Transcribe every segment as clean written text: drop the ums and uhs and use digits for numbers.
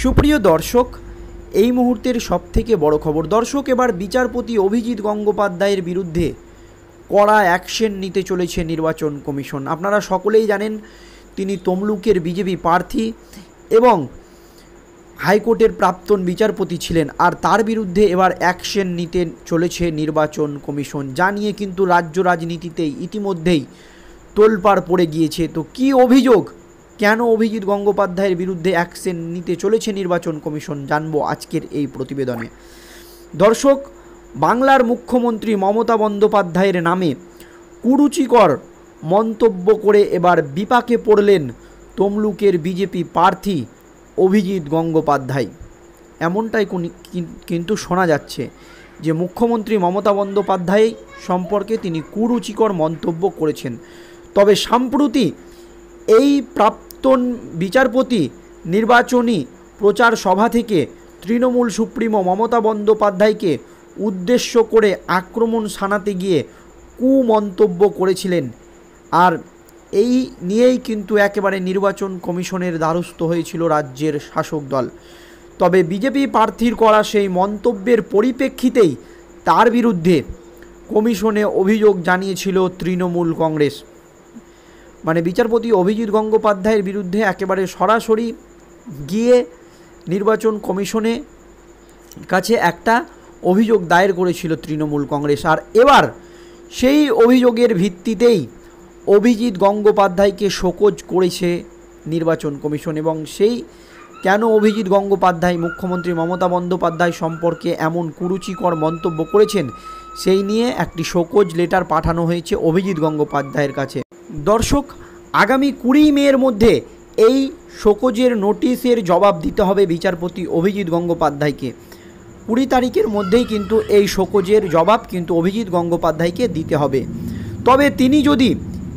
সুপ্রিয় দর্শক, এই মুহূর্তের সবথেকে বড় খবর। দর্শক, এবার বিচারপতি অভিজিৎ গঙ্গোপাধ্যায়ের বিরুদ্ধে কড়া অ্যাকশন নিতে চলেছে নির্বাচন কমিশন। আপনারা সকলেই জানেন তিনি তমলুকের বিজেপি প্রার্থী এবং হাইকোর্টের প্রাক্তন বিচারপতি ছিলেন, আর তার বিরুদ্ধে এবার অ্যাকশন নিতে চলেছে নির্বাচন কমিশন। যা নিয়ে কিন্তু রাজ্য রাজনীতিতেই ইতিমধ্যেই তোলপাড় পড়ে গিয়েছে। তো কী অভিযোগ, কেন অভিজিৎ গঙ্গোপাধ্যায়ের বিরুদ্ধে অ্যাকশন নিতে চলেছে নির্বাচন কমিশন, জানবো আজকের এই প্রতিবেদনে। দর্শক, বাংলার মুখ্যমন্ত্রী মমতা বন্দ্যোপাধ্যায়ের নামে কুরুচিকর মন্তব্য করে এবার বিপাকে পড়লেন তমলুকের বিজেপি প্রার্থী অভিজিৎ গঙ্গোপাধ্যায়। এমনটাই কিন্তু শোনা যাচ্ছে যে মুখ্যমন্ত্রী মমতা বন্দ্যোপাধ্যায় সম্পর্কে তিনি কুরুচিকর মন্তব্য করেছেন। তবে সম্প্রতি এই প্রাক্তন বিচারপতি নির্বাচনী প্রচার সভা থেকে তৃণমূল সুপ্রিমো মমতা বন্দ্যোপাধ্যায়কে উদ্দেশ্য করে আক্রমণ শানাতে গিয়ে কুমন্তব্য করেছিলেন, আর এই নিয়েই কিন্তু একেবারে নির্বাচন কমিশনের দ্বারস্থ হয়েছিল রাজ্যের শাসক দল। তবে বিজেপি প্রার্থীর করা সেই মন্তব্যের পরিপ্রেক্ষিতেই তার বিরুদ্ধে কমিশনে অভিযোগ জানিয়েছিল তৃণমূল কংগ্রেস। মানে বিচারপতি অভিজিৎ গঙ্গোপাধ্যায়ের বিরুদ্ধে একেবারে সরাসরি গিয়ে নির্বাচন কমিশনের কাছে একটা অভিযোগ দায়ের করেছিল তৃণমূল কংগ্রেস। আর এবার সেই অভিযোগের ভিত্তিতেই অভিজিৎ গঙ্গোপাধ্যায়কে শোকজ করেছে নির্বাচন কমিশন। এবং সেই কেন অভিজিৎ গঙ্গোপাধ্যায় মুখ্যমন্ত্রী মমতা বন্দ্যোপাধ্যায় সম্পর্কে এমন কুরুচিকর মন্তব্য করেছেন, সেই নিয়ে একটি শোকজ লেটার পাঠানো হয়েছে অভিজিৎ গঙ্গোপাধ্যায়ের কাছে। দর্শক, আগামী 20 মের মধ্যে এই শোকজের নোটিশের জবাব দিতে হবে বিচারপতি অভিজিৎ গঙ্গোপাধ্যায়কে। 20 তারিখের মধ্যেই কিন্তু এই শোকজের জবাব কিন্তু অভিজিৎ গঙ্গোপাধ্যায়কে দিতে হবে। তবে তিনি যদি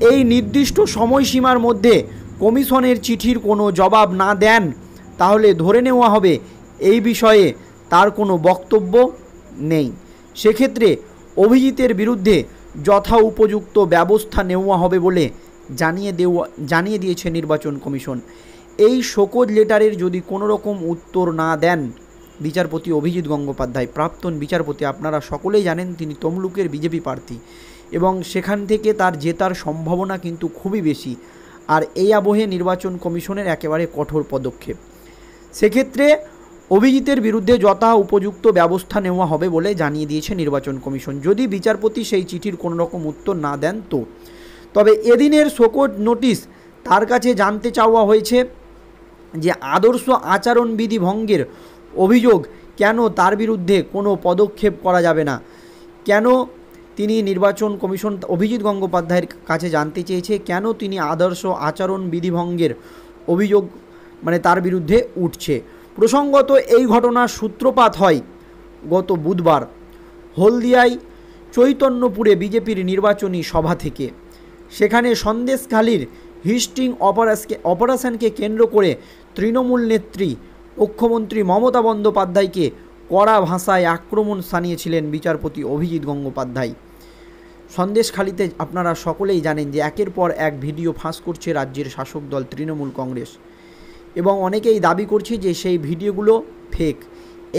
এই নির্দিষ্ট সময়সীমার মধ্যে কমিশনের চিঠির কোনো জবাব না দেন, তাহলে ধরে নেওয়া হবে এই বিষয়ে তার কোনো বক্তব্য নেই। সেক্ষেত্রে অভিজিতের বিরুদ্ধে যথা উপযুক্ত ব্যবস্থা নেওয়া হবে বলে জানিয়ে দিয়েছে নির্বাচন কমিশন। এই শোকজ লেটারের যদি কোনো রকম উত্তর না দেন বিচারপতি অভিজিৎ গঙ্গোপাধ্যায়, প্রাক্তন বিচারপতি, আপনারা সকলেই জানেন তিনি তমলুকের বিজেপি প্রার্থী এবং সেখান থেকে তার জেতার সম্ভাবনা কিন্তু খুবই বেশি। আর এই আবহে নির্বাচন কমিশনের একেবারে কঠোর পদক্ষেপ। সেক্ষেত্রে অভিজিতের বিরুদ্ধে যথা উপযুক্ত ব্যবস্থা নেওয়া হবে বলে জানিয়ে দিয়েছে নির্বাচন কমিশন, যদি বিচারপতি সেই চিঠির কোনো রকম উত্তর না দেন তো। তবে এদিনের শোকজ নোটিশ তার কাছে জানতে চাওয়া হয়েছে যে আদর্শ আচরণবিধি ভঙ্গের অভিযোগ কেন তার বিরুদ্ধে কোনো পদক্ষেপ করা যাবে না, কেন তিনি নির্বাচন কমিশন অভিজিৎ গঙ্গোপাধ্যায়ের কাছে জানতে চেয়েছে কেন তিনি আদর্শ আচরণবিধি ভঙ্গের অভিযোগ তার বিরুদ্ধে উঠছে। প্রসঙ্গত এই ঘটনার সূত্রপাত হয় গত বুধবার হলদিয়ায় চৈতন্যপুরে বিজেপির নির্বাচনী সভা থেকে। সেখানে সন্দেশখালীর হিস্টিং অপারেশনকে কেন্দ্র করে তৃণমূল নেত্রী মুখ্যমন্ত্রী মমতা বন্দ্যোপাধ্যায়কে কড়া ভাষায় আক্রমণ শানিয়েছিলেন বিচারপতি অভিজিৎ গঙ্গোপাধ্যায়। সন্দেশখালীতে আপনারা সকলেই জানেন যে একের পর এক ভিডিও ফাঁস করছে রাজ্যের শাসক দল তৃণমূল কংগ্রেস, এবং অনেকেই দাবি করছে যে সেই ভিডিওগুলো ফেক।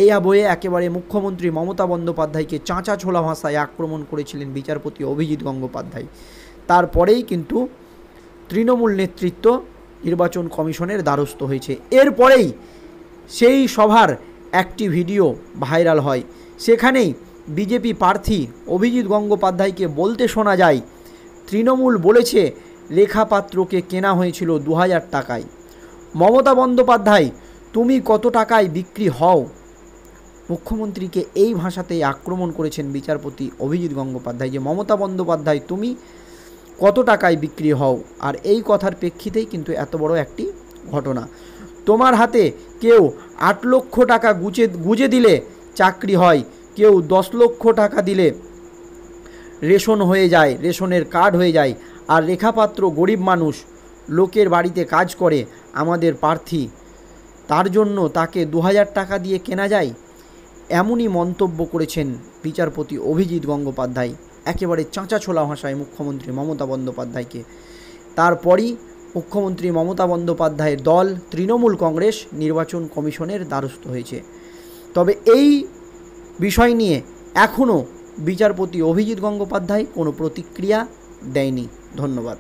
এই আবহে একেবারে মুখ্যমন্ত্রী মমতা বন্দ্যোপাধ্যায়কে চাঁচা ছোলা ভাষায় আক্রমণ করেছিলেন বিচারপতি অভিজিৎ গঙ্গোপাধ্যায়। তারপরেই কিন্তু তৃণমূল নেতৃত্ব নির্বাচন কমিশনের দ্বারস্থ হয়েছে। এরপরেই সেই সভার একটি ভিডিও ভাইরাল হয়। সেখানেই বিজেপি প্রার্থী অভিজিৎ গঙ্গোপাধ্যায়কে বলতে শোনা যায়, তৃণমূল বলেছে লেখাপাত্রকে কেনা হয়েছিল 2000 টাকায়। মমতা বন্দ্যোপাধ্যায়, তুমি কত টাকায় বিক্রি হও? মুখ্যমন্ত্রীকে এই ভাষাতেই আক্রমণ করেছেন বিচারপতি অভিজিৎ গঙ্গোপাধ্যায় যে মমতা বন্দ্যোপাধ্যায় তুমি কত টাকায় বিক্রি হও। আর এই কথার প্রেক্ষিতেই কিন্তু এত বড় একটি ঘটনা। তোমার হাতে কেউ 8 লক্ষ টাকা গুজে দিলে চাকরি হয়, কেউ 10 লক্ষ টাকা দিলে রেশন হয়ে যায়, রেশনের কার্ড হয়ে যায়, আর রেখাপাত্র গরিব মানুষ, লোকের বাড়িতে কাজ করে আমাদের প্রার্থী, তার জন্য তাকে 2000 টাকা দিয়ে কেনা যায়। এমনই মন্তব্য করেছেন বিচারপতি অভিজিৎ গঙ্গোপাধ্যায় একেবারে চাঁচা ছোলা ভাষায় মুখ্যমন্ত্রী মমতা বন্দ্যোপাধ্যায়কে। তারপরই মুখ্যমন্ত্রী মমতা বন্দ্যোপাধ্যায়ের দল তৃণমূল কংগ্রেস নির্বাচন কমিশনের দ্বারস্থ হয়েছে। তবে এই বিষয় নিয়ে এখনও বিচারপতি অভিজিৎ গঙ্গোপাধ্যায় কোনো প্রতিক্রিয়া দেয়নি। ধন্যবাদ।